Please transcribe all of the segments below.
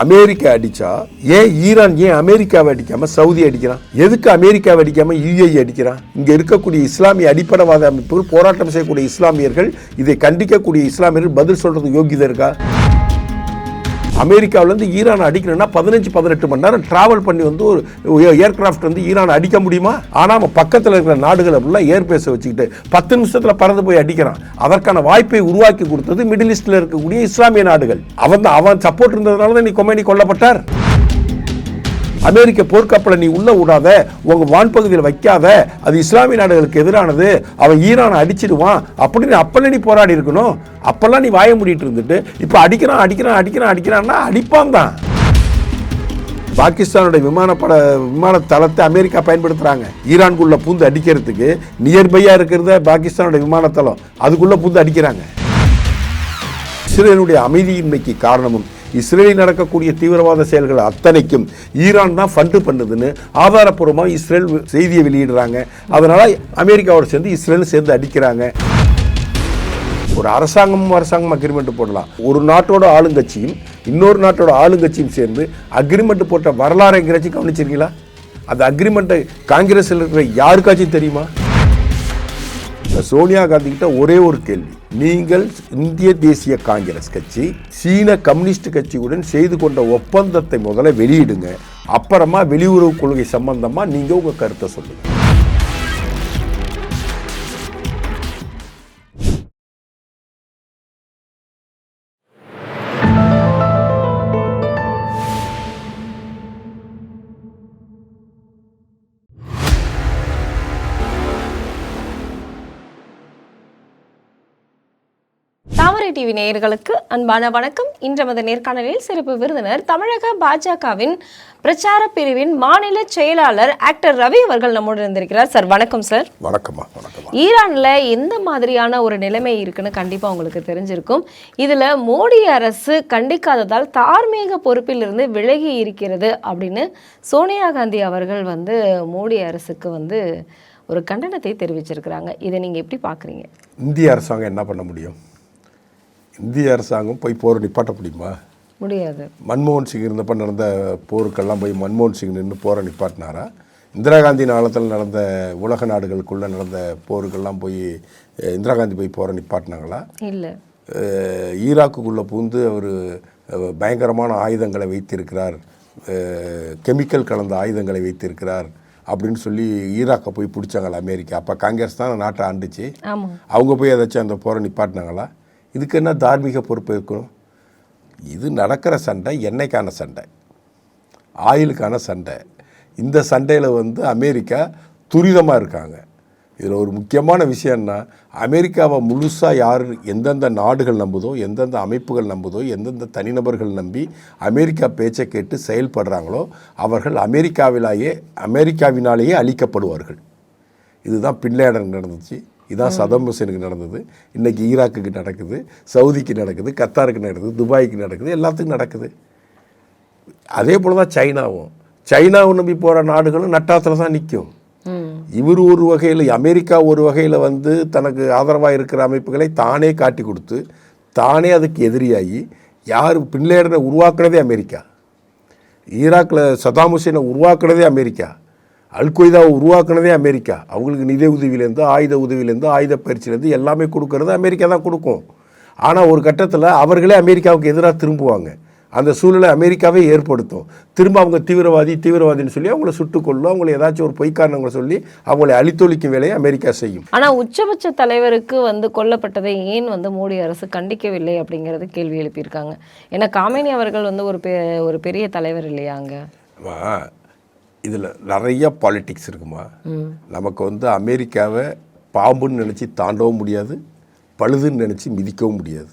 America அடிச்சா ஏன் Iran ஏன் அமெரிக்காவை அடிக்காம சவுதி அடிக்கிறான்? எதுக்கு அமெரிக்காவை அடிக்காம யுஏஇ அடிக்கிறான்? இங்க இருக்கக்கூடிய இஸ்லாமிய அடிப்படைவாத அமைப்புகள், போராட்டம் செய்யக்கூடிய இஸ்லாமியர்கள், இதை கண்டிக்கக்கூடிய இஸ்லாமியர்கள் பதில் சொல்றது யோகியதை இருக்கா? அமெரிக்காவிலேருந்து ஈரான் அடிக்கணும்னா 15-18 மணி நேரம் டிராவல் பண்ணி வந்து ஒரு ஏர்கிராஃப்ட் வந்து ஈரான் அடிக்க முடியுமா? ஆனால் அவன் பக்கத்தில் இருக்கிற நாடுகளை ஃபுல்லாக ஏர்பேஸை வச்சுக்கிட்டு 10 நிமிஷத்தில் பறந்து போய் அடிக்கிறான். அதற்கான வாய்ப்பை உருவாக்கி கொடுத்தது மிடில் ஈஸ்டில் இருக்கக்கூடிய இஸ்லாமிய நாடுகள். அவன் சப்போர்ட் இருந்ததுனால தான் நீ கொமேனி கொல்லப்பட்டார். அமெரிக்க போர்க்கப்பலை நீ உள்ள விடாத, உங்க வான்பகுதியில் வைக்காத, அது இஸ்லாமிய நாடுகளுக்கு எதிரானது, அவன் ஈரானை அடிச்சிடுவான் அப்படின்னு அப்பெல்லாம் நீ போராடி இருக்கணும். அப்பெல்லாம் நீ வாய மூடிட்டு இருந்துட்டு இப்ப அடிக்கிறான்னா அடிப்பான் தான். பாகிஸ்தானுடைய விமான தளத்தை அமெரிக்கா பயன்படுத்துறாங்க ஈரானுக்குள்ள பூந்து அடிக்கிறதுக்கு. நியர்பையா இருக்கிறத பாகிஸ்தானுடைய விமான தளம், அதுக்குள்ள பூந்து அடிக்கிறாங்க. இஸ்ரேலுடைய அமைதியின்மைக்கு காரணமும் இஸ்ரேலில் நடக்கக்கூடிய தீவிரவாத செயல்கள் அத்தனைக்கும் ஈரான் தான் ஃபண்டு பண்ணுதுன்னு ஆதாரப்பூர்வமாக இஸ்ரேல் செய்தியை வெளியிடுறாங்க. அதனால அமெரிக்காவோட சேர்ந்து இஸ்ரேலும் சேர்ந்து அடிக்கிறாங்க. ஒரு அரசாங்கமும் அக்ரிமெண்ட் போடலாம். ஒரு நாட்டோட ஆளுங்கட்சியும் இன்னொரு நாட்டோட ஆளுங்கட்சியும் சேர்ந்து அக்ரிமெண்ட் போட்ட வரலாறு எங்கேயாச்சும் கவனிச்சிருக்கீங்களா? அந்த அக்ரிமெண்ட்டை காங்கிரஸில் இருக்கிற யாருக்காச்சும் தெரியுமா? சோனியா காந்தி கிட்ட ஒரே ஒரு கேள்வி, நீங்கள் இந்திய தேசிய காங்கிரஸ் கட்சி சீன கம்யூனிஸ்ட் கட்சியுடன் செய்து கொண்ட ஒப்பந்தத்தை முதல்ல வெளியிடுங்க, அப்புறமா வெளியுறவு கொள்கை சம்பந்தமா நீங்க உங்க கருத்தை சொல்லுங்க. தாமரை டிவி நேயர்களுக்கு அன்பான வணக்கம். இன்று நேர்காணலில் சிறப்பு விருந்தினர் தமிழக பாஜகவின் பிரச்சார பிரிவின் மாநில செயலாளர் ஆக்டர் ரவி அவர்கள் நம்மோடு இருந்திருக்கிறார். சார் வணக்கம். சார் வணக்கம்மா. ஈரான்ல எந்த மாதிரியான ஒரு நிலைமை இருக்குன்னு கண்டிப்பா உங்களுக்கு தெரிஞ்சிருக்கும். இதுல மோடி அரசு கண்டிக்காததால் தார்மீக பொறுப்பில் இருந்து விலகி இருக்கிறது அப்படின்னு சோனியா காந்தி அவர்கள் மோடி அரசுக்கு ஒரு கண்டனத்தை தெரிவிச்சிருக்கிறாங்க. இதை நீங்க எப்படி பாக்குறீங்க? இந்திய அரசாங்கம் என்ன பண்ண முடியும்? இந்திய அரசாங்கம் போய் போர் நிப்பாட்ட முடியுமா? முடியாது. மன்மோகன் சிங் இருந்தப்ப நடந்த போருக்கெல்லாம் போய் மன்மோகன் சிங் நின்று போரை நிப்பாட்டினாரா? இந்திரா காந்தி காலத்தில் நடந்த உலக நாடுகளுக்குள்ளே நடந்த போருக்கெல்லாம் போய் இந்திரா காந்தி போய் போரை நிப்பாட்டினாங்களா? இல்லை. ஈராக்குக்குள்ளே பூந்து அவர் பயங்கரமான ஆயுதங்களை வைத்திருக்கிறார், கெமிக்கல் கலந்த ஆயுதங்களை வைத்திருக்கிறார் அப்படின்னு சொல்லி ஈராக்கை போய் பிடிச்சாங்களா அமெரிக்கா? அப்போ காங்கிரஸ் தான் நாட்டை ஆண்டுச்சு. அவங்க போய் ஏதாச்சும் அந்த போரை நிப்பாட்டினாங்களா? இதுக்கு என்ன தார்மீக பொறுப்பு இருக்கணும்? இது நடக்கிற சண்டை எண்ணெய்க்கான சண்டை, ஆயிலுக்கான சண்டை. இந்த சண்டையில் அமெரிக்கா துரிதமாக இருக்காங்க. இதில் ஒரு முக்கியமான விஷயம்னா, அமெரிக்காவை முழுசாக யார் எந்தெந்த நாடுகள் நம்புதோ, எந்தெந்த அமைப்புகள் நம்புதோ, எந்தெந்த தனிநபர்கள் நம்பி அமெரிக்கா பேச்சை கேட்டு செயல்படுறாங்களோ அவர்கள் அமெரிக்காவினாலேயே அழிக்கப்படுவார்கள். இதுதான் பின்லேடன் நடந்துச்சு, இதுதான் சதாம் ஹுசேனுக்கு நடந்தது, இன்றைக்கி ஈராக்குக்கு நடக்குது, சவுதிக்கு நடக்குது, கத்தாருக்கு நடக்குது, துபாய்க்கு நடக்குது, எல்லாத்துக்கும் நடக்குது. அதே போல் தான் சைனாவை நம்பி போகிற நாடுகளும் நட்டாத்தில் தான் நிற்கும். இவர் ஒரு வகையில், அமெரிக்கா ஒரு வகையில் தனக்கு ஆதரவாக இருக்கிற அமைப்புகளை தானே காட்டி கொடுத்து தானே அதுக்கு எதிரியாகி, யார் பின்லேடனை உருவாக்குனதே அமெரிக்கா, ஈராக்கில் சதாம் ஹுசேனை உருவாக்குனதே அமெரிக்கா, அல்கொய்தாவை உருவாக்குனதே அமெரிக்கா. அவங்களுக்கு நிதி உதவியிலேருந்து, ஆயுத உதவியிலேருந்து, ஆயுத பயிற்சியிலேருந்து எல்லாமே கொடுக்கறது அமெரிக்கா தான் கொடுக்கும். ஆனால் ஒரு கட்டத்தில் அவர்களே அமெரிக்காவுக்கு எதிராக திரும்புவாங்க. அந்த சூழ்நிலை அமெரிக்காவே ஏற்படுத்தும். திரும்ப அவங்க தீவிரவாதின்னு சொல்லி அவங்கள சுட்டுக்கொள்ளும், அவங்களை ஏதாச்சும் ஒரு பொய்க்காரணங்களை சொல்லி அவங்களை அழித்தொழிக்கும் வேலையை அமெரிக்கா செய்யும். ஆனால் உச்சபட்ச தலைவருக்கு கொல்லப்பட்டதை ஏன் மோடி அரசு கண்டிக்கவில்லை அப்படிங்கிறது கேள்வி எழுப்பியிருக்காங்க. ஏன்னா காமேனி அவர்கள் ஒரு பெரிய தலைவர் இல்லையாங்க. இதில் நிறைய பாலிட்டிக்ஸ் இருக்குமா. நமக்கு அமெரிக்காவை பாம்புன்னு நினச்சி தாண்டவும் முடியாது, பழுதுன்னு நினச்சி மிதிக்கவும் முடியாது,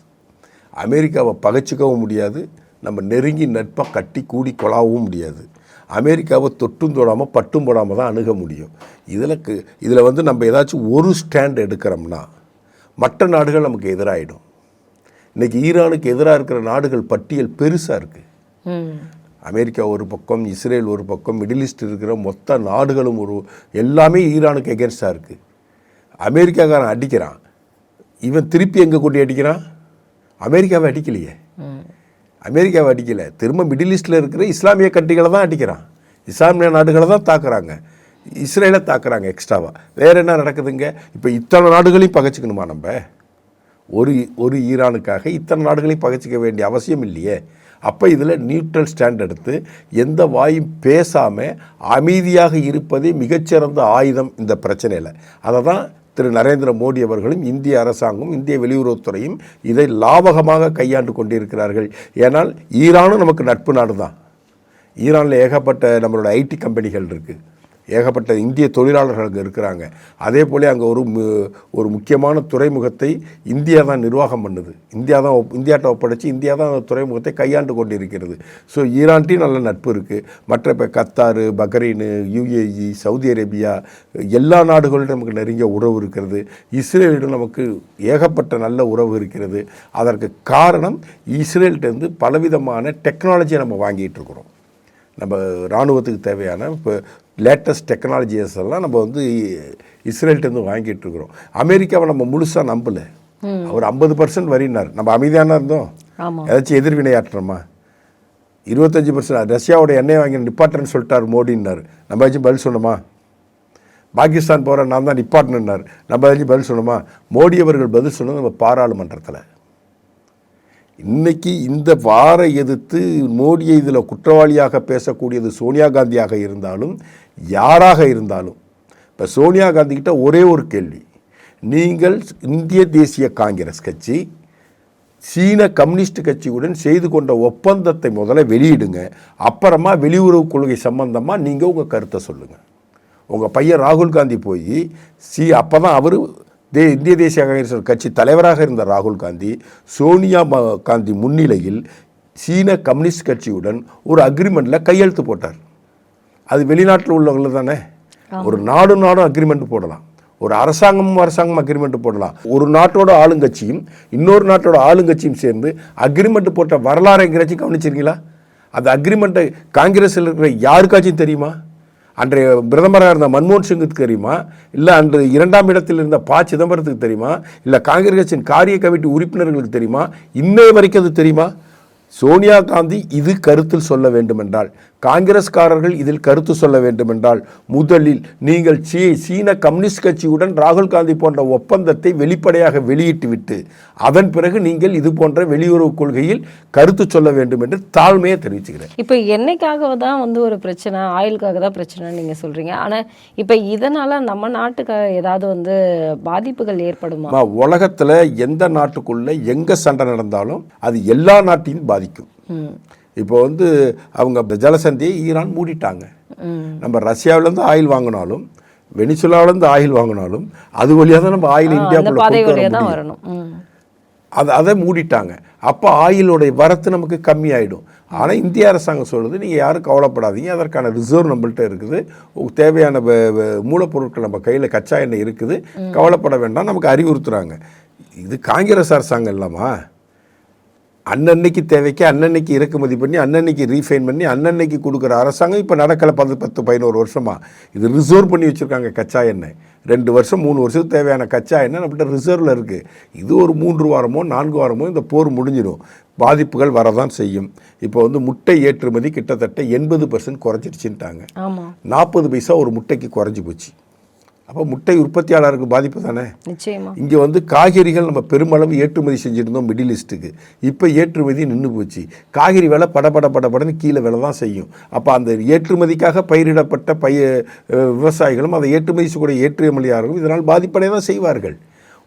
அமெரிக்காவை பகைச்சிக்கவும் முடியாது, நம்ம நெருங்கி நட்பாக கட்டி கூடி கொலாவும் முடியாது. அமெரிக்காவை தொட்டும் தொடாமல் பட்டும் போடாமல் தான் அணுக முடியும். இதில் நம்ம ஏதாச்சும் ஒரு ஸ்டாண்ட் எடுக்கிறோம்னா மற்ற நாடுகள் நமக்கு எதிராகிடும். இன்றைக்கி ஈரானுக்கு எதிராக இருக்கிற நாடுகள் பட்டியல் பெருசாக இருக்குது. அமெரிக்கா ஒரு பக்கம், இஸ்ரேல் ஒரு பக்கம், மிடில் ஈஸ்ட் இருக்கிற மொத்த நாடுகளும் எல்லாமே ஈரானுக்கு எகென்ஸ்டாக இருக்குது. அமெரிக்காக்காரன் அடிக்கிறான், இவன் திருப்பி எங்கே கொண்டு அடிக்கிறான்? அமெரிக்காவை அடிக்கலையே. அமெரிக்காவை அடிக்கலை, திரும்ப மிடில் ஈஸ்டில் இருக்கிற இஸ்லாமிய கண்ட்ரிகளை தான் அடிக்கிறான், இஸ்லாமிய நாடுகளை தான் தாக்குறாங்க, இஸ்ரேலை தாக்குறாங்க எக்ஸ்ட்ராவாக. வேறு என்ன நடக்குதுங்க? இப்போ இத்தனை நாடுகளையும் பகைச்சிக்கணுமா நம்ம? ஒரு ஈரானுக்காக இத்தனை நாடுகளையும் பகைச்சிக்க வேண்டிய அவசியம் இல்லையே. அப்போ இதில் நியூட்ரல் ஸ்டாண்ட் எடுத்து எந்த வாயும் பேசாமல் அமைதியாக இருப்பதே மிகச்சிறந்த ஆயுதம் இந்த பிரச்சனையில். அதை தான் திரு நரேந்திர மோடி அவர்களும் இந்திய அரசாங்கமும் இந்திய வெளியுறவுத்துறையும் இதை லாபகமாக கையாண்டு கொண்டிருக்கிறார்கள். ஏன்னால் ஈரானும் நமக்கு நட்பு நாடு தான். ஈரானில் ஏகப்பட்ட நம்மளோட ஐடி கம்பெனிகள் இருக்குது, ஏகப்பட்ட இந்திய தொழிலாளர்கள் அங்கே இருக்கிறாங்க. அதே போல் அங்கே ஒரு முக்கியமான துறைமுகத்தை இந்தியா தான் நிர்வாகம் பண்ணுது, இந்தியாட்ட ஒப்படைச்சி இந்தியா தான் அந்த துறைமுகத்தை கையாண்டு கொண்டிருக்கிறது. ஸோ ஈரான்ட்டையும் நல்ல நட்பு இருக்குது. மற்ற இப்போ Qatar, Bahrain, UAE, Saudi Arabia எல்லா நாடுகளிலும் நமக்கு நெருங்கிய உறவு இருக்கிறது. இஸ்ரேலிடம் நமக்கு ஏகப்பட்ட நல்ல உறவு இருக்கிறது. அதற்கு காரணம் இஸ்ரேல்கிட்டேருந்து பலவிதமான டெக்னாலஜியை நம்ம வாங்கிட்டு இருக்கிறோம். நம்ம இராணுவத்துக்கு தேவையான இப்போ லேட்டஸ்ட் டெக்னாலஜிஸ் எல்லாம் நம்ம இஸ்ரேல்கிட்டேருந்து வாங்கிட்டு இருக்கிறோம். அமெரிக்காவை நம்ம முழுசாக நம்பலை. அவர் 50% வரினார், நம்ம அமைதியான இருந்தோம், ஏதாச்சும் எதிர்வினையாற்றுறோமா? 25% ரஷ்யாவோட எண்ணெய் வாங்கி நிப்பாட்டுறேன்னு சொல்லிட்டார் மோடினார், நம்ம ஏதாச்சும் பதில் சொன்னோமா? பாகிஸ்தான் போகிற நான் தான் நிப்பாட்டினார், நம்ம ஏதாச்சும் பதில் சொன்னோமா? மோடி அவர்கள் பதில் சொன்னது நம்ம பாராளுமன்றத்தில். இன்றைக்கி இந்த வாரை எதிர்த்து மோடியை இதில் குற்றவாளியாக பேசக்கூடியது சோனியா காந்தியாக இருந்தாலும் யாராக இருந்தாலும், இப்போ சோனியா காந்தி கிட்ட ஒரே ஒரு கேள்வி, நீங்கள் இந்திய தேசிய காங்கிரஸ் கட்சி சீன கம்யூனிஸ்ட் கட்சியுடன் செய்து கொண்ட ஒப்பந்தத்தை முதல்ல வெளியிடுங்க, அப்புறமா வெளியுறவு கொள்கை சம்பந்தமாக நீங்கள் உங்கள் கருத்தை சொல்லுங்கள். உங்கள் பையன் ராகுல் காந்தி போய் அப்போ தான் அவர் இந்திய தேசிய காங்கிரஸ் கட்சி தலைவராக இருந்த ராகுல் காந்தி சோனியா காந்தி முன்னிலையில் சீன கம்யூனிஸ்ட் கட்சியுடன் ஒரு அக்ரிமெண்ட்டில் கையெழுத்து போட்டார். அது வெளிநாட்டில் உள்ளவர்கள் தானே. ஒரு நாடும் அக்ரிமெண்ட் போடலாம், ஒரு அரசாங்கமும் அக்ரிமெண்ட் போடலாம். ஒரு நாட்டோட ஆளுங்கட்சியும் இன்னொரு நாட்டோட ஆளுங்கட்சியும் சேர்ந்து அக்ரிமெண்ட் போட்ட வரலாறு எங்கேயாச்சும் கவனிச்சிருக்கீங்களா? அந்த அக்ரிமெண்ட்டை காங்கிரஸில் இருக்கிற யாருக்காச்சும் தெரியுமா? அன்றைய பிரதமராக இருந்த மன்மோகன் சிங்குக்கு தெரியுமா? இல்லை அன்று 2ஆம் இடத்தில் இருந்த சிதம்பரத்துக்கு தெரியுமா? இல்லை காங்கிரஸ் கட்சியின் காரிய கமிட்டி உறுப்பினர்களுக்கு தெரியுமா? இன்னைய வரைக்கும் அது தெரியுமா? சோனியா காந்தி இது கருத்தில் சொல்ல வேண்டுமென்றால், காங்கிரஸ்காரர்கள் இதில் கருத்து சொல்ல வேண்டுமென்றால், முதலில் நீங்கள் சீன கம்யூனிஸ்ட் கட்சியுடன் ராகுல் காந்தி போன்ற ஒப்பந்தத்தை வெளிப்படையாக வெளியிட்டுவிட்டு அதன் பிறகு நீங்கள் இது போன்ற வெளியுறவு கொள்கையில் கருத்து சொல்ல வேண்டும் என்று தாழ்மையை தெரிவிச்சுக்கிறேன். இப்போ என்னைக்காக தான் ஒரு பிரச்சனை, ஆயிலுக்காக தான் பிரச்சனை நீங்கள் சொல்கிறீங்க. ஆனால் இப்போ இதனால் நம்ம நாட்டுக்கு ஏதாவது பாதிப்புகள் ஏற்படுமா? உலகத்தில் எந்த நாட்டுக்குள்ளே எங்கே சண்டை நடந்தாலும் அது எல்லா நாட்டையும் பாதிக்கும். இப்போ அவங்க ஜலசந்தியை ஈரான் மூடிட்டாங்க. நம்ம ரஷ்யாவிலேருந்து ஆயில் வாங்கினாலும் வெனிசுலாவிலேருந்து ஆயில் வாங்கினாலும் அது வழியாக தான் நம்ம ஆயில் இந்தியாவுக்குள்ள வரணும். அதை மூடிட்டாங்க. அப்போ ஆயிலோடைய வரத்து நமக்கு கம்மியாயிடும். ஆனால் இந்திய அரசாங்கம் சொல்லுது, நீங்கள் யாரும் கவலைப்படாதீங்க, அதற்கான ரிசர்வ் நம்மள்கிட்ட இருக்குது, தேவையான மூலப்பொருட்கள் நம்ம கையில் கச்சா எண்ணெய் இருக்குது, கவலைப்பட வேண்டாம் நமக்கு அறிவுறுத்துறாங்க. இது காங்கிரஸ் அரசாங்கம் இல்லாமா? அன்னன்னைக்கு தேவைக்கு அன்னன்னைக்கு இறக்குமதி பண்ணி அன்னன்னைக்கு ரீஃபைன் பண்ணி அன்னன்னைக்கு கொடுக்குற அரசாங்கம் இப்போ நடக்கலை. 10-11 வருஷமாக இது ரிசர்வ் பண்ணி வச்சுருக்காங்க கச்சா எண்ணெய். 2 வருஷம் 3 வருஷத்துக்கு தேவையான கச்சா எண்ணெய் நம்மகிட்ட ரிசர்வில் இருக்குது. இது ஒரு 3 வாரமோ 4 வாரமோ இந்த போர் முடிஞ்சிடும், பாதிப்புகள் வரதான் செய்யும். இப்போ முட்டை ஏற்றுமதி கிட்டத்தட்ட 80% குறைஞ்சிடுச்சுட்டாங்க. 40 பைசா ஒரு முட்டைக்கு குறைஞ்சி போச்சு. அப்போ முட்டை உற்பத்தியாளருக்கு பாதிப்பு தானே. இங்கே காய்கறிகள் நம்ம பெருமளவு ஏற்றுமதி செஞ்சுருந்தோம் மிடில் ஈஸ்ட்டுக்கு, இப்போ ஏற்றுமதி நின்று போச்சு. காய்கறி விலை படபடன்னு கீழே விலை தான் செய்யும். அப்போ அந்த ஏற்றுமதிக்காக பயிரிடப்பட்ட விவசாயிகளும் அதை ஏற்றுமதி செய்யக்கூடிய ஏற்றுமதியாளர்களும் இதனால் பாதிப்படைய தான் செய்வார்கள்.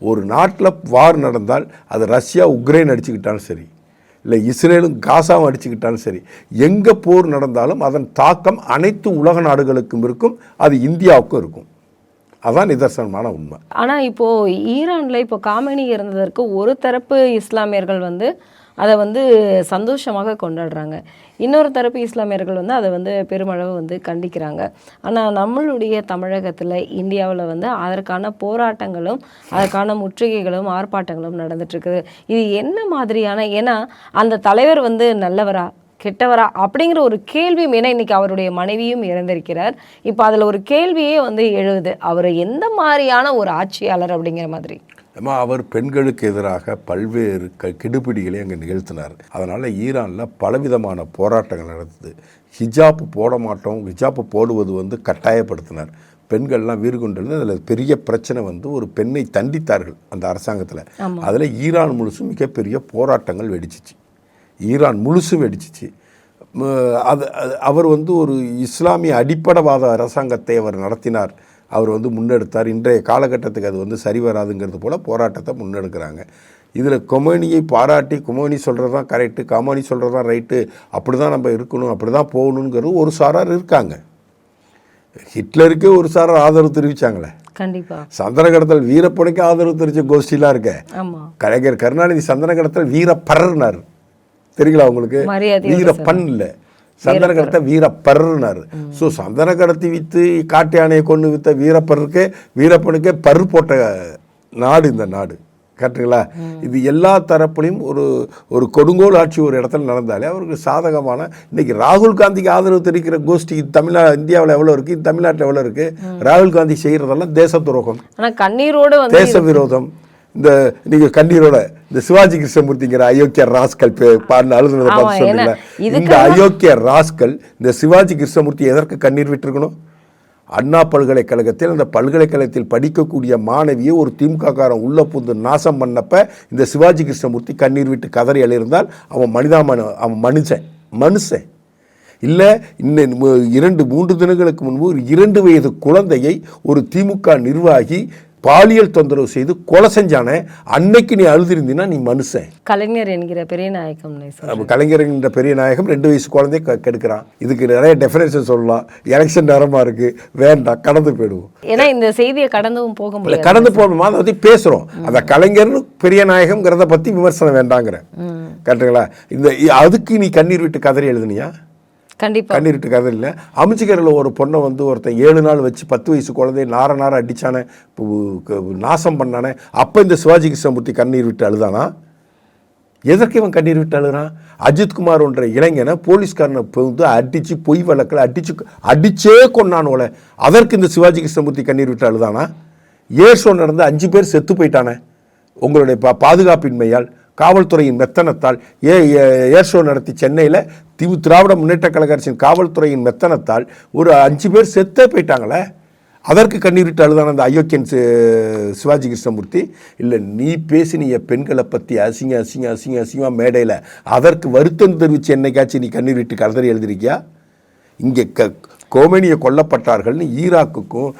ஒரு நாட்டில் வார் நடந்தால் அது ரஷ்யா உக்ரைன் அடிச்சுக்கிட்டாலும் சரி, இல்லை இஸ்ரேலும் காசாவும் அடிச்சுக்கிட்டாலும் சரி, எங்கே போர் நடந்தாலும் அதன் தாக்கம் அனைத்து உலக நாடுகளுக்கும் இருக்கும், அது இந்தியாவுக்கும் இருக்கும். அதான் நிதர்சனமான உண்மை. ஆனால் இப்போது ஈரானில் இப்போ காமெனி இருந்ததற்கு ஒரு தரப்பு இஸ்லாமியர்கள் அதை சந்தோஷமாக கொண்டாடுறாங்க, இன்னொரு தரப்பு இஸ்லாமியர்கள் அதை பெருமளவு கண்டிக்கிறாங்க. ஆனால் நம்மளுடைய தமிழகத்தில் இந்தியாவில் அதற்கான போராட்டங்களும் அதற்கான முற்றுகைகளும் ஆர்ப்பாட்டங்களும் நடந்துட்டுருக்குது. இது என்ன மாதிரியான, ஏன்னா அந்த தலைவர் நல்லவரா கெட்டவரா அப்படிங்கிற ஒரு கேள்வியும், ஏன்னா இன்னைக்கு அவருடைய மனைவியும் இறந்திருக்கிறார். இப்போ அதில் ஒரு கேள்வியே எழுது, அவர் எந்த மாதிரியான ஒரு ஆட்சியாளர் அப்படிங்கிற மாதிரி. அவர் பெண்களுக்கு எதிராக பல்வேறு கெடுபிடிகளை அங்கே நிகழ்த்தினார். அதனால் ஈரானில் பலவிதமான போராட்டங்கள் நடந்தது. ஹிஜாப் போட மாட்டோம், ஹிஜாப் போடுவது கட்டாயப்படுத்தினார். பெண்கள்லாம் வீறு கொண்டிருந்து அதில் பெரிய பிரச்சனை ஒரு பெண்ணை தண்டித்தார்கள் அந்த அரசாங்கத்தில். அதில் ஈரான் முழுசும் மிகப்பெரிய போராட்டங்கள் வெடிச்சிச்சு. ஈரான் முழுசும் வெடிச்சிச்சு. அது அவர் ஒரு இஸ்லாமிய அடிப்படைவாத அரசாங்கத்தை அவர் நடத்தினார். அவர் முன்னெடுத்தார். இன்றைய காலகட்டத்துக்கு அது சரி வராதுங்கிறது போல் போராட்டத்தை முன்னெடுக்கிறாங்க. இதில் கொமேனியை பாராட்டி கொமேனி சொல்கிறது தான் கரெக்டு, கமானி சொல்கிறது தான் ரைட்டு, அப்படி தான் நம்ம இருக்கணும், அப்படி தான் போகணுங்கிறது ஒரு சாரார் இருக்காங்க. ஹிட்லருக்கே ஒரு சாரார் ஆதரவு தெரிவித்தாங்களே. கண்டிப்பாக சந்தன கடத்தல் வீரப்பனுக்கு ஆதரவு தெரிவித்த கோஷ்டிலாம் இருக்க. கலைஞர் கருணாநிதி சந்தன கடத்தல் வீரப்பர்னார். தெரியுங்களா உங்களுக்கு? வீரப்பன் இல்லை, சந்தன கடத்த வீரப்பர்னார். ஸோ சந்தன கடத்தி விற்று காட்டு யானையை கொண்டு விற்ற வீரப்பனுக்கே பரு போட்ட நாடு இந்த நாடு. கரெக்டுங்களா? இது எல்லா தரப்புலையும் ஒரு கொடுங்கோல் ஆட்சி ஒரு இடத்துல நடந்தாலே அவருக்கு சாதகமான. இன்னைக்கு ராகுல் காந்திக்கு ஆதரவு தெரிவிக்கிற கோஷ்டி இந்தியாவில் எவ்வளோ இருக்குது, தமிழ்நாட்டில் எவ்வளோ இருக்குது? ராகுல் காந்தி செய்கிறதெல்லாம் தேச துரோகம், கண்ணீரோடு தேச விரோதம். நீங்க கண்ணீரோட இந்த சிவாஜி கிருஷ்ணமூர்த்திங்கிற அயோக்கிய ராஸ்கல் பாடின அழுதுனதை பார்த்து சொன்னீங்களா? இந்த அயோக்கிய ராஸ்கல் இந்த சிவாஜி கிருஷ்ணமூர்த்தி எதற்கு கண்ணீர் விட்டுருக்கணும்? அண்ணா பல்கலைக்கழகத்தில் அந்த பல்கலைக்கழகத்தில் படிக்கக்கூடிய மாணவியை ஒரு திமுககாரன் உள்ள புந்து நாசம் பண்ணப்ப இந்த சிவாஜி கிருஷ்ணமூர்த்தி கண்ணீர் விட்டு கதறி எழுந்தால் அவன் மனுஷன் இல்லை. இன்னும் 2-3 தினங்களுக்கு முன்பு ஒரு 2 வயது குழந்தையை ஒரு திமுக நிர்வாகி பாலியல் தொந்தரவு செய்து கொலை செஞ்சானே, அன்னைக்கு நீ அழுதிருந்தீன்னா நீ மனுஷன். கலைஞர் என்கிற பெரிய நாயகம், கலைஞர் என்கிற பெரிய நாயகம் 2 வயசு குழந்தைய கெடுக்கிறான். இதுக்கு நிறைய டெஃபினேஷன் சொல்லலாம். எலெக்ஷன் நேரமா இருக்கு, வேண்டாம், கடந்து போயிடுவோம். ஏன்னா இந்த செய்தியை கடந்தும் போக முடியாது. கடந்து போகணுமா அதை பற்றி பேசுகிறோம். அந்த கலைஞர்னு பெரிய நாயகம்ங்கிறத பற்றி விமர்சனம் வேண்டாங்கிற. கரெக்டுங்களா? அதுக்கு நீ கண்ணீர் விட்டு கதறி எழுதுனியா? கண்டிப்பாக கண்ணீர் விட்டு கதை இல்லை. அமைச்சிக்கரில் ஒரு பொண்ணை ஒருத்தன் 7 நாள் வச்சு 10 வயசு குழந்தைய நார அடித்தானே, நாசம் பண்ணானே, அப்போ இந்த சிவாஜி கிருஷ்ணமூர்த்தி கண்ணீர் விட்டு அழுதானா? எதற்கு இவன் கண்ணீர் விட்டு அழுகிறான்? அஜித்குமார் என்ற இளைஞனை போலீஸ்காரனை அடித்து பொய் வழக்கில் அடிச்சே கொண்டானோல, அதற்கு இந்த சிவாஜி கிருஷ்ணமூர்த்தி கண்ணீர் விட்டு அழுதானா? ஏர்ஷோ நடந்து 5 பேர் செத்து போயிட்டானே உங்களுடைய பாதுகாப்பின்மையால், காவல்துறையின் மெத்தனத்தால். ஏர்ஷோ நடத்தி சென்னையில் திராவிட முன்னேற்ற கழக அரசின் காவல்துறையின் மெத்தனத்தால் ஒரு 5 பேர் செத்தே போயிட்டாங்களே, அதற்கு கண்ணீர் விட்டு அழுதான அந்த அயோக்கியன் சிவாஜி கிருஷ்ணமூர்த்தி. இல்லை, நீ பேசினிய பெண்களை பற்றி அசிங்கமாக மேடையில், அதற்கு வருத்தம் தெரிவித்து என்னைக்காச்சும் நீ கண்ணீர் விட்டு கதறி எழுதிருக்கியா? இங்கே கோமேனியை கொல்லப்பட்டார்கள்னு ஈராக்குக்கும்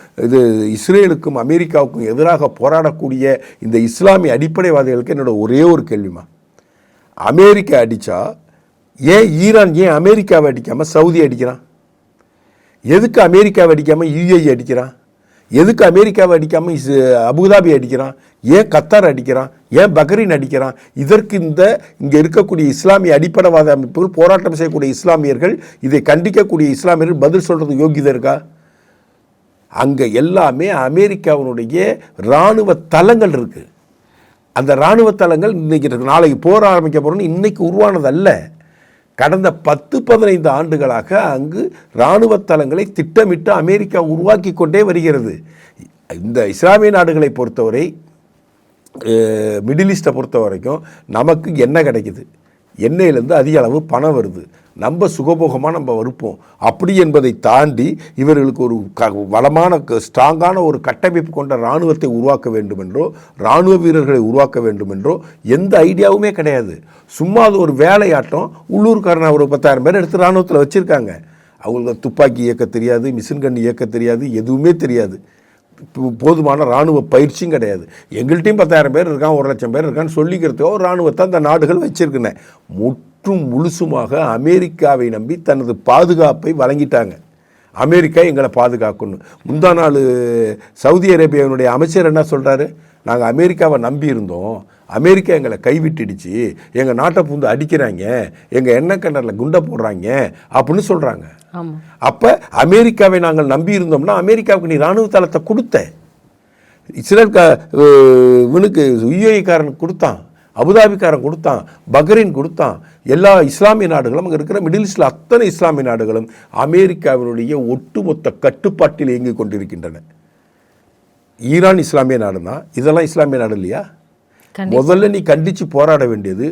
இஸ்ரேலுக்கும் அமெரிக்காவுக்கும் எதிராக போராடக்கூடிய இந்த இஸ்லாமிய அடிப்படைவாதிகளுக்கு என்னோட ஒரே ஒரு கேள்விமா, அமெரிக்கா அடித்தா ஏன் ஈரான் ஏன் அமெரிக்காவை அடிக்காமல் சவுதி அடிக்கிறான்? எதுக்கு அமெரிக்காவை அடிக்காமல் யுஏஇ அடிக்கிறான்? எதுக்கு அமெரிக்காவை அடிக்காமல் அபுதாபி அடிக்கிறான்? ஏன் கத்தார் அடிக்கிறான்? ஏன் பஹ்ரைன் அடிக்கிறான்? இதற்கு இங்கே இருக்கக்கூடிய இஸ்லாமிய அடிப்படைவாத அமைப்புகள், போராட்டம் செய்யக்கூடிய இஸ்லாமியர்கள், இதை கண்டிக்கக்கூடிய இஸ்லாமியர்கள் பதில் சொல்கிறது யோகிதை இருக்கா? அங்கே எல்லாமே அமெரிக்காவினுடைய இராணுவ தளங்கள் இருக்குது. அந்த இராணுவ தளங்கள் இன்னைக்கு நாளைக்கு போர் ஆரம்பிக்க போகிறோன்னு இன்னைக்கு உருவானதல்ல. கடந்த 10-15 ஆண்டுகளாக அங்கு இராணுவ தளங்களை திட்டமிட்டு அமெரிக்கா உருவாக்கி கொண்டே வருகிறது. இந்த இஸ்லாமிய நாடுகளை பொறுத்தவரை, மிடில் ஈஸ்ட்டை பொறுத்த வரைக்கும் நமக்கு எண்ணெய் கிடைக்குது, எண்ணெயிலேருந்து அதிக அளவு பணம் வருது, நம்ம சுகபோகமாக நம்ம இருப்போம். அப்படி என்பதை தாண்டி இவர்களுக்கு ஒரு வளமான ஸ்ட்ராங்கான ஒரு கட்டமைப்பு கொண்ட இராணுவத்தை உருவாக்க வேண்டும் என்றோ, இராணுவ வீரர்களை உருவாக்க வேண்டும் என்றோ எந்த ஐடியாவுமே கிடையாது. சும்மா அது ஒரு வேலையாட்டம். உள்ளூர்காரனை ஒரு 10,000 பேர் எடுத்து இராணுவத்தில் வச்சுருக்காங்க. அவங்களுக்கு துப்பாக்கி இயக்க தெரியாது, மிஷின்கன் இயக்க தெரியாது, எதுவுமே தெரியாது. போதுமான இராணுவ பயிற்சியும் கிடையாது. எங்கள்கிட்டையும் 10,000 பேர் இருக்கான், 1,00,000 பேர் இருக்கான்னு சொல்லிக்கிறதுக்கோ ஒரு இராணுவத்தை அந்த நாடுகள் வச்சுருக்குனேன். முற்றும் முழுசுமாக அமெரிக்காவை நம்பி தனது பாதுகாப்பை வழங்கிட்டாங்க. அமெரிக்கா எங்களை பாதுகாக்கணும். முந்தா நாள் சவுதி அரேபியாவினுடைய அமைச்சர் என்ன சொல்கிறாரு? நாங்கள் அமெரிக்காவை நம்பி இருந்தோம், அமெரிக்கா எங்களை கைவிட்டுடுச்சு, எங்கள் நாட்டை புந்து அடிக்கிறாங்க, எங்கள் எண்ணெய் கிணறில் குண்டை போடுறாங்க அப்படின்னு சொல்கிறாங்க. அப்போ அமெரிக்காவை நாங்கள் நம்பி இருந்தோம்னா அமெரிக்காவுக்கு நீ இராணுவ தளத்தை கொடுத்த. இஸ்ரேல் இவனுக்கு யுஏஇக்காரனுக்கு கொடுத்தான், அபுதாபிக்காரன் கொடுத்தான், பஹ்ரைன் கொடுத்தான். எல்லா இஸ்லாமிய நாடுகளும் அங்கே இருக்கிற மிடில் ஈஸ்டில் அத்தனை இஸ்லாமிய நாடுகளும் அமெரிக்காவினுடைய ஒட்டுமொத்த கட்டுப்பாட்டில் இயங்கிக் கொண்டிருக்கின்றன. ஈரான் இஸ்லாமிய நாடு தான், இதெல்லாம் இஸ்லாமிய நாடு இல்லையா? முதல்ல நீ கண்டித்து போராட வேண்டியது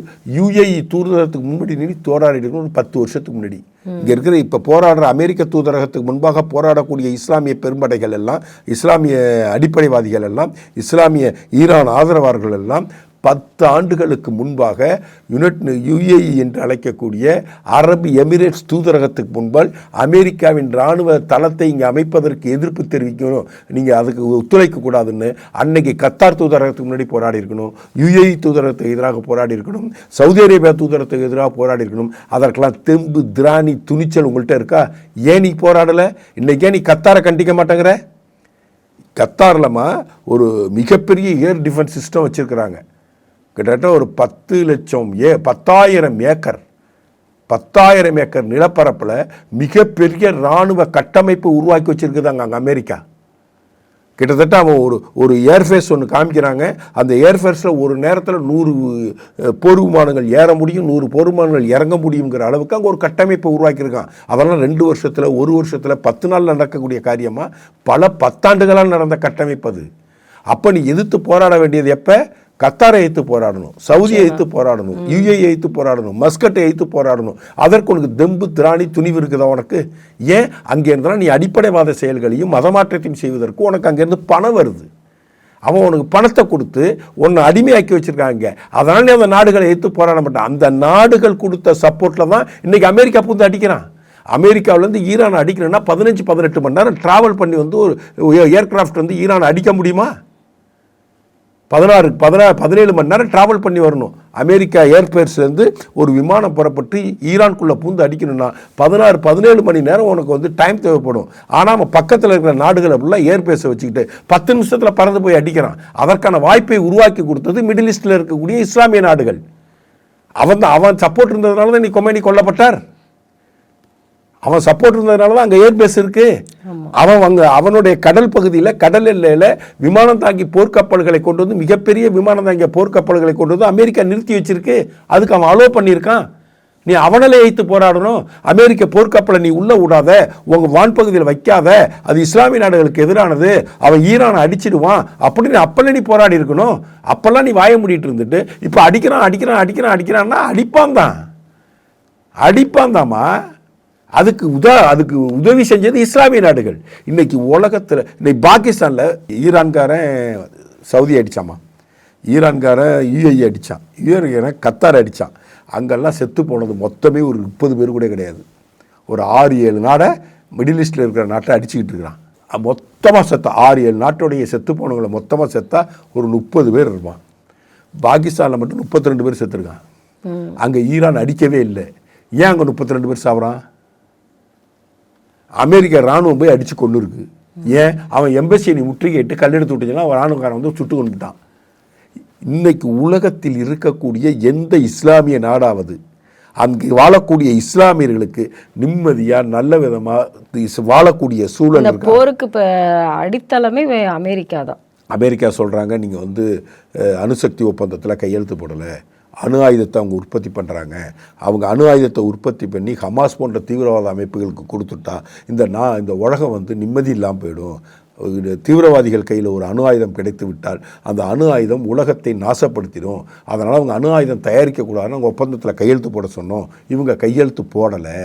UAE தூதரகத்துக்கு முன்னாடி நீ போராடிட்டு ஒரு 10 வருஷத்துக்கு முன்னாடி. இங்கே இருக்கிற இப்போ போராடுற அமெரிக்க தூதரகத்துக்கு முன்பாக போராடக்கூடிய இஸ்லாமிய பெரும்படைகள் எல்லாம், இஸ்லாமிய அடிப்படைவாதிகள் எல்லாம், இஸ்லாமிய ஈரான் ஆதரவாளர்கள் எல்லாம் 10 ஆண்டுகளுக்கு முன்பாக UAE என்று அழைக்கக்கூடிய அரபு எமிரேட்ஸ் தூதரகத்துக்கு முன்பால் அமெரிக்காவின் இராணுவ தளத்தை இங்கே அமைப்பதற்கு எதிர்ப்பு தெரிவிக்கணும், நீங்கள் அதுக்கு ஒத்துழைக்கக்கூடாதுன்னு அன்னைக்கு கத்தார் தூதரகத்துக்கு முன்னாடி போராடி இருக்கணும், UAE தூதரகத்துக்கு எதிராக போராடி இருக்கணும், சவுதி அரேபியா தூதரகத்துக்கு எதிராக போராடி இருக்கணும். அதற்கெல்லாம் தெம்பு திராணி துணிச்சல் உங்கள்கிட்ட இருக்கா? ஏன் நீ போராடலை? இன்றைக்கே நீ கத்தாரை கண்டிக்க மாட்டேங்கிற? கத்தார்லமா ஒரு மிகப்பெரிய ஏர் டிஃபென்ஸ் சிஸ்டம் வச்சுருக்கிறாங்க. கிட்டத்தட்ட ஒரு 10,000 ஏக்கர் நிலப்பரப்பில் மிகப்பெரிய இராணுவ கட்டமைப்பு உருவாக்கி வச்சுருக்குதாங்க அங்கே அமெரிக்கா. கிட்டத்தட்ட அவன் ஒரு ஏர்ஃபேஸ் ஒன்று காமிக்கிறாங்க. அந்த ஏர்ஃபேஸில் ஒரு நேரத்தில் 100 போர் விமானங்கள் ஏற முடியும், 100 போர் விமானங்கள் இறங்க முடியுங்கிற அளவுக்கு அங்கே ஒரு கட்டமைப்பை உருவாக்கியிருக்கான். அதெல்லாம் 2 வருஷத்தில் 1 வருஷத்தில் 10 நாள் நடக்கக்கூடிய காரியமாக பல 10 ஆண்டுகளால் நடந்த கட்டமைப்பு அது. அப்போ நீ எதிர்த்து போராட வேண்டியது எப்போ? கத்தாரை எதிர்த்து போராடணும், சவுதியை எதிர்த்து போராடணும், UAE எதிர்த்து போராடணும், மஸ்கட்டை எதிர்த்து போராடணும். அதற்கு உனக்கு தெம்பு திராணி துணிவு இருக்குதா உனக்கு? ஏன்? அங்கே இருந்தாலும் நீ அடிப்படைவாத செயல்களையும் மதமாற்றத்தையும் செய்வதற்கு உனக்கு அங்கேருந்து பணம் வருது. அவன் உனக்கு பணத்தை கொடுத்து உன்னை அடிமையாக்கி வச்சுருக்காங்க. அதனால நீ அந்த நாடுகளை எதிர்த்து போராட மாட்டான். அந்த நாடுகள் கொடுத்த சப்போர்ட்டில் தான் இன்றைக்கி அமெரிக்கா புந்து அடிக்கிறான். அமெரிக்காவிலேருந்து ஈரான் அடிக்கணும்னா 15-18 மணி நேரம் ட்ராவல் பண்ணி வந்து ஒரு ஏர்கிராஃப்ட் வந்து ஈரான் அடிக்க முடியுமா? 17 மணி நேரம் ட்ராவல் பண்ணி வரணும். அமெரிக்கா ஏர்பேர்ஸ்லேருந்து ஒரு விமானம் புறப்பட்டு ஈரான்குள்ளே பூந்து அடிக்கணும்னா 16-17 மணி நேரம் உனக்கு வந்து டைம் தேவைப்படும். ஆனால் அவன் பக்கத்தில் இருக்கிற நாடுகளை ஃபுல்லாக ஏர்பேஸை வச்சுக்கிட்டு 10 நிமிஷத்தில் பறந்து போய் அடிக்கிறான். அதற்கான வாய்ப்பை உருவாக்கி கொடுத்தது மிடில் ஈஸ்டில் இருக்கக்கூடிய இஸ்லாமிய நாடுகள். அவன் சப்போர்ட் இருந்ததுனால தான் நீ கொமேனி கொல்லப்பட்டார். அவன் சப்போர்ட் இருந்ததுனால தான் அங்கே ஏர்பேஸ் இருக்கு. அவனுடைய கடல் பகுதியில், கடல் எல்லையில் விமானம் தாங்கி போர்க்கப்பல்களை கொண்டு வந்து, மிகப்பெரிய விமானம் தாங்கிய போர்க்கப்பல்களை கொண்டு வந்து அமெரிக்கா நிறுத்தி வச்சிருக்கு. அதுக்கு அவன் அலோவ் பண்ணியிருக்கான். நீ அவனாலே எதிர்த்து போராடணும். அமெரிக்க போர்க்கப்பலை நீ உள்ள விடாத, உங்கள் வான்பகுதியில் வைக்காத, அது இஸ்லாமிய நாடுகளுக்கு எதிரானது, அவன் ஈரானை அடிச்சிடுவான் அப்படின்னு அப்பெல்லாம் நீ போராடி இருக்கணும். அப்பெல்லாம் நீ வாய மூடிட்டு இருந்துட்டு இப்போ அடிக்கிறான்னா அடிப்பான் தாமா. அதுக்கு உதவி செஞ்சது இஸ்லாமிய நாடுகள். இன்னைக்கு உலகத்தில், இன்னைக்கு பாகிஸ்தானில் ஈரான்காரன் சவுதி அடித்தாமா, ஈரான்காரன் UAE அடித்தான், ஈரான் கத்தார் அடித்தான். அங்கெல்லாம் செத்து போனது மொத்தமே ஒரு 30 பேர் கூட கிடையாது. ஒரு 6-7 நாடை, மிடில் ஈஸ்டில் இருக்கிற நாட்டை அடிச்சுக்கிட்டு இருக்கிறான். மொத்தமாக செத்தா 6-7 நாட்டோடைய செத்து போனவங்களை மொத்தமாக செத்தா ஒரு 30 பேர் இருப்பான். பாகிஸ்தானில் மட்டும் 32 பேர் செத்துருக்கான். அங்கே ஈரான் அடிக்கவே இல்லை. ஏன் அங்கே 32 பேர் சாப்பிட்றான்? அமெரிக்க இராணுவம் போய் அடித்து கொண்டு இருக்கு. ஏன்? அவன் எம்பசியை நீ முற்றுகையிட்டு கல்லெடுத்து விட்டுச்சுன்னா அவன் இராணுவக்காரன் வந்து சுட்டு கொண்டுட்டான். இன்னைக்கு உலகத்தில் இருக்கக்கூடிய எந்த இஸ்லாமிய நாடாவது அங்கு வாழக்கூடிய இஸ்லாமியர்களுக்கு நிம்மதியாக நல்ல விதமாக வாழக்கூடிய சூழல் இருக்கு. போருக்கு இப்போ அடித்தளமே அமெரிக்கா தான். அமெரிக்கா சொல்கிறாங்க, நீங்கள் வந்து அணுசக்தி ஒப்பந்தத்தில் கையெழுத்து போடலை, அணு ஆயுதத்தை அவங்க உற்பத்தி பண்ணுறாங்க, அவங்க அணு ஆயுதத்தை உற்பத்தி பண்ணி ஹமாஸ் போன்ற தீவிரவாத அமைப்புகளுக்கு கொடுத்துட்டா இந்த உலகம் வந்து நிம்மதி இல்லாமல் போயிடும். தீவிரவாதிகள் கையில் ஒரு அணு ஆயுதம் கிடைத்து விட்டால் அந்த அணு ஆயுதம் உலகத்தை நாசப்படுத்திடும். அதனால் அவங்க அணு ஆயுதம் தயாரிக்கக்கூடாதுன்னு அவங்க ஒப்பந்தத்தில் கையெழுத்து போட சொன்னோம். இவங்க கையெழுத்து போடலை,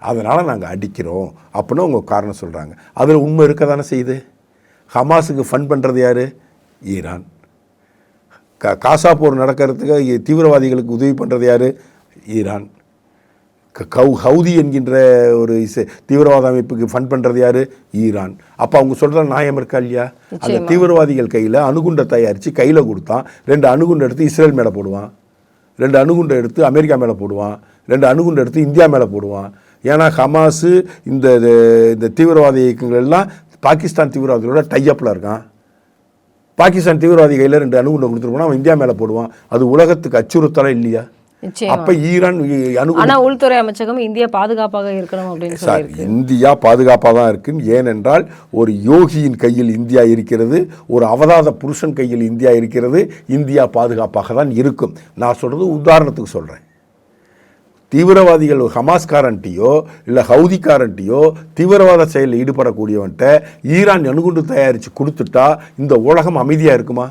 அதனால் நாங்கள் அடிக்கிறோம் அப்படின்னு அவங்க காரணம் சொல்கிறாங்க. அதில் உண்மை இருக்க தானே செய்யுது. ஹமாஸுக்கு ஃபண்ட் பண்ணுறது யார்? ஈரான். காசா போர் நடக்கிறதுக்கு தீவிரவாதிகளுக்கு உதவி பண்ணுறது யார்? ஈரான். ஹவுதி என்கின்ற ஒரு தீவிரவாத அமைப்புக்கு ஃபண்ட் பண்ணுறது யார்? ஈரான். அப்போ அவங்க சொல்கிற நியாயம் இருக்கா இல்லையா? அந்த தீவிரவாதிகள் கையில் அணுகுண்டை தயாரித்து கையில் கொடுத்தான். 2 அணுகுண்டை எடுத்து இஸ்ரேல் மேலே போடுவான், 2 அணுகுண்டை எடுத்து அமெரிக்கா மேலே போடுவான், 2 அணுகுண்டை எடுத்து இந்தியா மேலே போடுவான். ஏன்னா ஹமாஸு இந்த தீவிரவாத இயக்கங்கள் எல்லாம் பாகிஸ்தான் தீவிரவாதிகளோட டைஅப்பில் இருக்கான். பாகிஸ்தான் தீவிரவாதி கையில் 2 அணுகுண்டை கொடுத்துருக்கோன்னா அவன் இந்தியா மேலே போடுவான். அது உலகத்துக்கு அச்சுறுத்தலாம் இல்லையா? அப்ப ஈரான் உள்துறை அமைச்சகம் இந்தியா பாதுகாப்பாக இருக்கணும் அப்படின்னு சார், இந்தியா பாதுகாப்பாக தான் இருக்கு. ஏனென்றால் ஒரு யோகியின் கையில் இந்தியா இருக்கிறது, ஒரு அவதாத புருஷன் கையில் இந்தியா இருக்கிறது. இந்தியா பாதுகாப்பாக தான் இருக்கும். நான் சொல்றது உதாரணத்துக்கு சொல்றேன். தீவிரவாதிகள் ஹமாஸ்காரன்ட்டியோ இல்லை ஹவுதிக்காரன்ட்டியோ தீவிரவாத செயலில் ஈடுபடக்கூடியவன்ட்ட ஈரான் அணுகுண்டு தயாரித்து கொடுத்துட்டா இந்த உலகம் அமைதியாக இருக்குமா?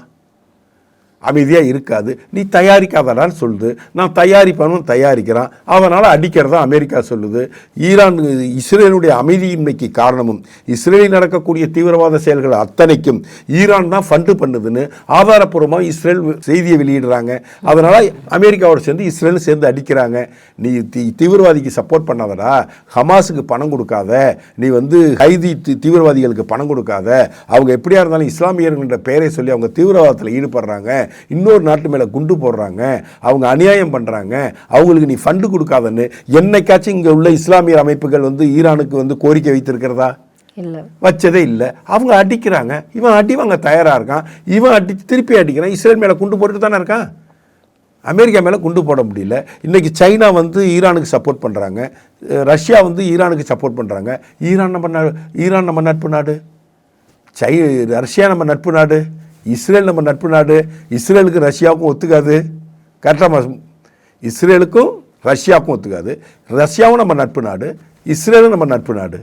அமைதியாக இருக்காது. நீ தயாரிக்காதடான்னு சொல்லுது. நான் தயாரிப்பவனும் தயாரிக்கிறான், அவனால் அடிக்கிறதா அமெரிக்கா சொல்லுது. ஈரான் இஸ்ரேலுடைய அமைதியின்மைக்கு காரணமும் இஸ்ரேலில் நடக்கக்கூடிய தீவிரவாத செயல்கள் அத்தனைக்கும் ஈரான் தான் ஃபண்டு பண்ணுதுன்னு ஆதாரப்பூர்வமாக இஸ்ரேல் செய்தியை வெளியிடுறாங்க. அதனால் அமெரிக்காவோடு சேர்ந்து இஸ்ரேலும் சேர்ந்து அடிக்கிறாங்க. நீ தீவிரவாதிக்கு சப்போர்ட் பண்ணாதடா, ஹமாஸுக்கு பணம் கொடுக்காத, நீ ஹைதி தீவிரவாதிகளுக்கு பணம் கொடுக்காத, அவங்க எப்படியா இருந்தாலும் இஸ்லாமியர்கள்ன்ற பெயரை சொல்லி அவங்க தீவிரவாதத்தில் ஈடுபடுறாங்க, இன்னொரு நாட்டு மேலே குண்டு போடுறாங்க, அவங்க அநியாயம் பண்ணுறாங்க, அவங்களுக்கு நீ ஃபண்டு கொடுக்காதன்னு என்னைக்காச்சும் இங்கே உள்ள இஸ்லாமியர் அமைப்புகள் ஈரானுக்கு கோரிக்கை வைத்திருக்கிறதா? இல்லை, வச்சதே இல்லை. அவங்க அடிக்கிறாங்க, இவன் அடி வாங்க தயாராக இருக்கான், இவன் அடித்து திருப்பி அடிக்கிறான். இஸ்ரேல் மேலே குண்டு போட்டுட்டு தானே இருக்கான், அமெரிக்கா மேலே குண்டு போட முடியல. இன்றைக்கி சைனா ஈரானுக்கு சப்போர்ட் பண்ணுறாங்க, ரஷ்யா ஈரானுக்கு சப்போர்ட் பண்ணுறாங்க. ஈரான் நம்ம நட்பு நாடு, ரஷ்யா நம்ம நட்பு நாடு, இஸ்ரேல் நம்ம நட்பு நாடு. இஸ்ரேலுக்கு ரஷ்யாவுக்கும் ஒத்துக்காது, கரெக்டாக இஸ்ரேலுக்கும் ரஷ்யாவுக்கும் ஒத்துக்காது. ரஷ்யாவும் நம்ம நட்பு நாடு, இஸ்ரேலும் நம்ம நட்பு நாடு,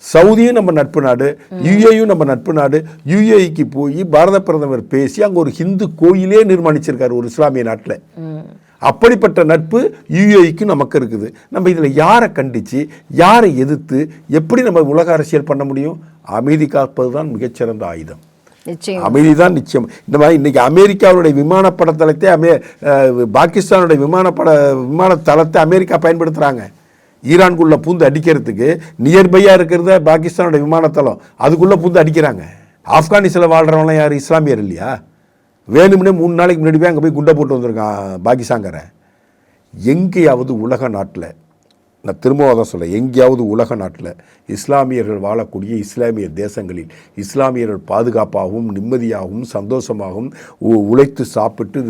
சவுதியும் நம்ம நட்பு நாடு, யுஏயும் நம்ம நட்பு நாடு. யுஏஇக்கு போய் பாரத பிரதமர் பேசி அங்கே ஒரு ஹிந்து கோயிலே நிர்மாணிச்சிருக்காரு ஒரு இஸ்லாமிய நாட்டில். அப்படிப்பட்ட நட்பு யுஏஇக்கு நமக்கு இருக்குது. நம்ம இதில் யாரை கண்டித்து யாரை எதிர்த்து எப்படி நம்ம உலக அரசியல் பண்ண முடியும்? அமைதி காப்பது தான் மிகச்சிறந்த ஆயுதம். அமைதி தான் நிச்சயம். இந்த மாதிரி இன்னைக்கு அமெரிக்காவுடைய விமானப்பட தளத்தை பாகிஸ்தானுடைய விமான தளத்தை அமெரிக்கா பயன்படுத்துகிறாங்க. ஈரானுக்குள்ளே பூந்து அடிக்கிறதுக்கு நியர்பையாக இருக்கிறத பாகிஸ்தானுடைய விமானத்தளம், அதுக்குள்ளே பூந்து அடிக்கிறாங்க. ஆப்கானிஸ்தானில் வாழ்கிறவங்களாம் யார்? இஸ்லாமியர் இல்லையா? வேணும்னே 3 நாளைக்கு முன்னாடி போய் அங்கே போய் குண்டை போட்டு வந்திருக்கான் பாகிஸ்தான்காரன். எங்கேயாவது உலக நாட்டில், நான் திரும்பவும் தான் சொல்ல, எங்கேயாவது உலக நாட்டில் இஸ்லாமியர்கள் வாழக்கூடிய இஸ்லாமிய தேசங்களில் இஸ்லாமியர்கள் பாதுகாப்பாகவும் நிம்மதியாகவும் சந்தோஷமாகவும் உழைத்து சாப்பிட்டு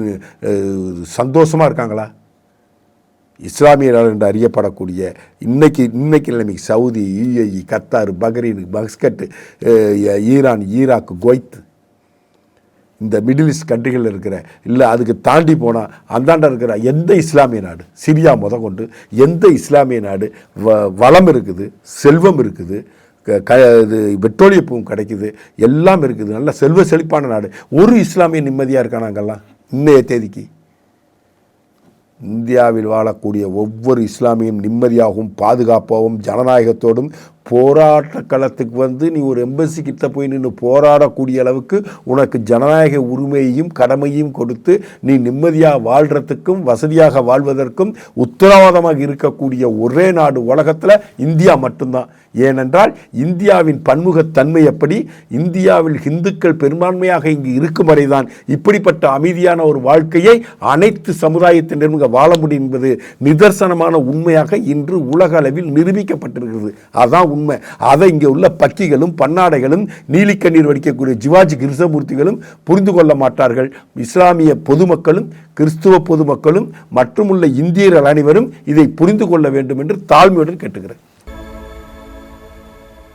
சந்தோஷமாக இருக்காங்களா? இஸ்லாமியர்கள் என்று அறியப்படக்கூடிய இன்னைக்கு நிலைமைக்கு Saudi, UAE, Qatar, Bahrain, Muscat, Iran, Iraq, Kuwait, இந்த மிடில் ஈஸ்ட் கண்ட்ரிகளில் இருக்கிற, இல்லை அதுக்கு தாண்டி போனால் அந்தாண்ட இருக்கிற எந்த இஸ்லாமிய நாடு, சிரியா கொண்டு எந்த இஸ்லாமிய நாடு வளம் இருக்குது, செல்வம் இருக்குது, இது பெட்ரோலியப்பும் கிடைக்குது, எல்லாம் இருக்குது, நல்ல செல்வ செழிப்பான நாடு. ஒரு இஸ்லாமிய நிம்மதியாக இருக்கானாங்கெல்லாம் இன்னைய தேதிக்கு? இந்தியாவில் வாழக்கூடிய ஒவ்வொரு இஸ்லாமியும் நிம்மதியாகவும் பாதுகாப்பாகவும் ஜனநாயகத்தோடும் போராட்ட களத்துக்கு நீ ஒரு எம்பசி கிட்ட போய் நின்று போராடக்கூடிய அளவுக்கு உனக்கு ஜனநாயக உரிமையையும் கடமையும் கொடுத்து நீ நிம்மதியாக வாழ்கிறதுக்கும் வசதியாக வாழ்வதற்கும் உத்தரவாதமாக இருக்கக்கூடிய ஒரே நாடு உலகத்தில் இந்தியா மட்டும்தான். ஏனென்றால் இந்தியாவின் பன்முகத்தன்மை எப்படி, இந்தியாவில் இந்துக்கள் பெரும்பான்மையாக இங்கு இருக்கும் வரைதான் இப்படிப்பட்ட அமைதியான ஒரு வாழ்க்கையை அனைத்து சமுதாயத்தினரும் வாழ முடியும் என்பது நிதர்சனமான உண்மையாக இன்று உலக அளவில் நிரூபிக்கப்பட்டிருக்கிறது. அதான் உண்மை. அதை இங்கே உள்ள பக்கிகளும் பன்னாடைகளும் நீலிக்கண்ணீர் வடிக்கக்கூடிய ஜிவாஜி கிருஷ்ணமூர்த்திகளும் புரிந்து கொள்ள மாட்டார்கள். இஸ்லாமிய பொதுமக்களும் கிறிஸ்துவ பொதுமக்களும் மற்றும் உள்ள இந்தியர்கள் அனைவரும் இதை புரிந்து கொள்ள வேண்டும் என்று தாழ்மையுடன் கேட்டுக்கிறேன்.